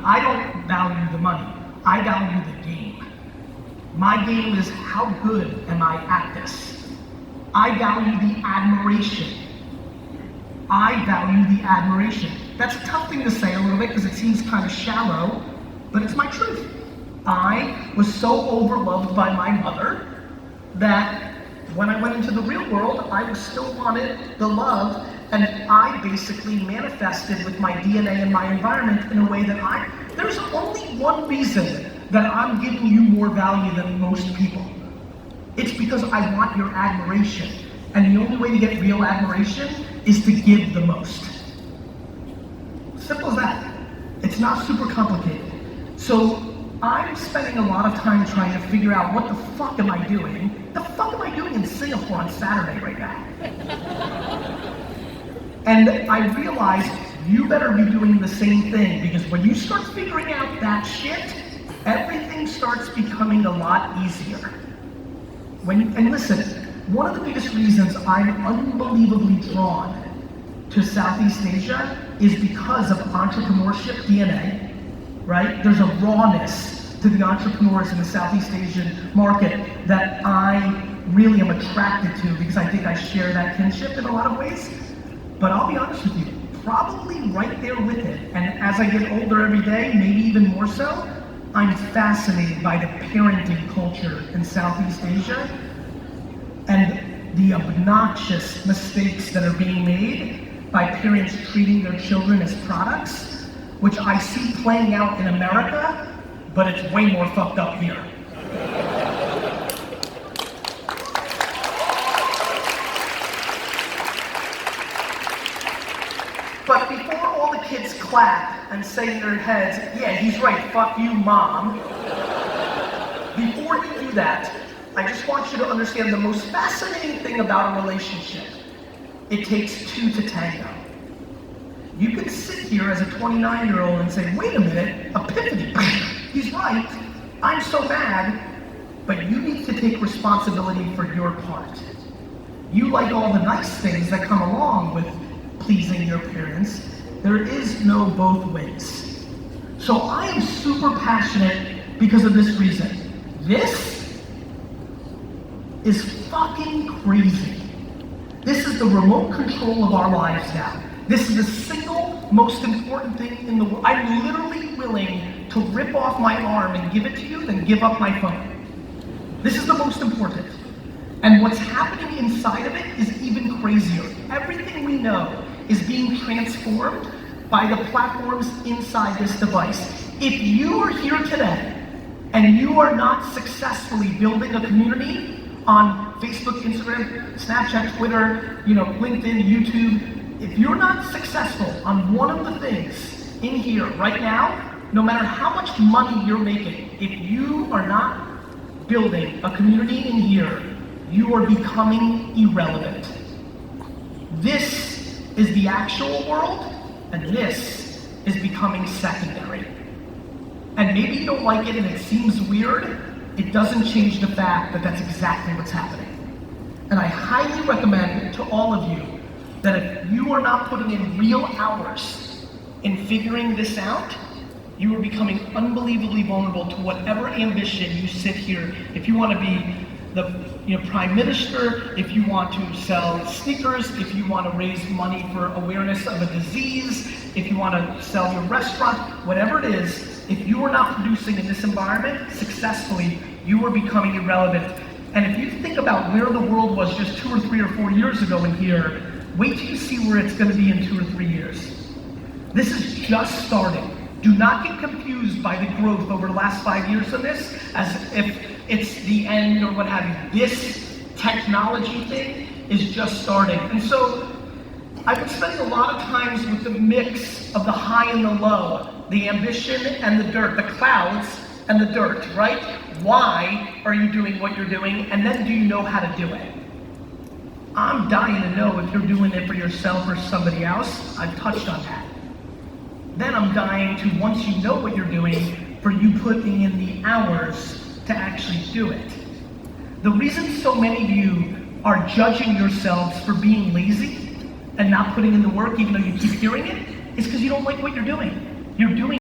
I don't value the money. I value the game. My game is how good am I at this? I value the admiration. I value the admiration. That's a tough thing to say a little bit because it seems kind of shallow, but it's my truth. I was so overloved by my mother that when I went into the real world, I still wanted the love, and I basically manifested with my DNA and my environment in a way that there's only one reason that I'm giving you more value than most people. It's because I want your admiration. And the only way to get real admiration is to give the most. Simple as that. It's not super complicated. So I'm spending a lot of time trying to figure out what the fuck am I doing? The fuck am I doing in Singapore on Saturday right now? And I realized you better be doing the same thing, because when you start figuring out that shit, everything starts becoming a lot easier. And listen, one of the biggest reasons I'm unbelievably drawn to Southeast Asia is because of entrepreneurship DNA, right? There's a rawness to the entrepreneurs in the Southeast Asian market that I really am attracted to, because I think I share that kinship in a lot of ways. But I'll be honest with you, probably right there with it, and as I get older every day, maybe even more so, I'm fascinated by the parenting culture in Southeast Asia and the obnoxious mistakes that are being made by parents treating their children as products, which I see playing out in America, but it's way more fucked up here. But before all the kids clap and say in their heads, yeah, he's right, fuck you, mom, before you do that, I just want you to understand the most fascinating thing about a relationship. It takes two to tango. You can sit here as a 29-year-old and say, wait a minute, epiphany, he's right, I'm so mad, but you need to take responsibility for your part. You like all the nice things that come along with pleasing your parents. There is no both ways. So I am super passionate because of this reason. This is fucking crazy. This is the remote control of our lives now. This is the single most important thing in the world. I'm literally willing to rip off my arm and give it to you, then give up my phone. This is the most important. And what's happening inside of it is even crazier. Everything we know is being transformed by the platforms inside this device. If you are here today and you are not successfully building a community on Facebook, Instagram, Snapchat, Twitter, LinkedIn, YouTube, if you're not successful on one of the things in here right now, no matter how much money you're making, if you are not building a community in here, you are becoming irrelevant. This is the actual world, and this is becoming secondary. And maybe you don't like it and it seems weird, it doesn't change the fact that that's exactly what's happening. And I highly recommend to all of you that if you are not putting in real hours in figuring this out, you are becoming unbelievably vulnerable to whatever ambition you sit here. If you want to be the prime minister, if you want to sell sneakers, if you want to raise money for awareness of a disease, if you want to sell your restaurant, whatever it is, if you are not producing in this environment successfully, you are becoming irrelevant. And if you think about where the world was just 2 or 3 or 4 years ago in here, wait till you see where it's going to be in 2 or 3 years. This is just starting. Do not get confused by the growth over the last 5 years of this as if it's the end or what have you. This technology thing is just starting. And so I've been spending a lot of times with the mix of the high and the low, the ambition and the dirt, the clouds and the dirt, right? Why are you doing what you're doing? And then do you know how to do it? I'm dying to know if you're doing it for yourself or somebody else. I've touched on that. Then I'm dying to, once you know what you're doing, for you putting in the hours to actually do it. The reason so many of you are judging yourselves for being lazy and not putting in the work, even though you keep hearing it, is because you don't like what you're doing. You're doing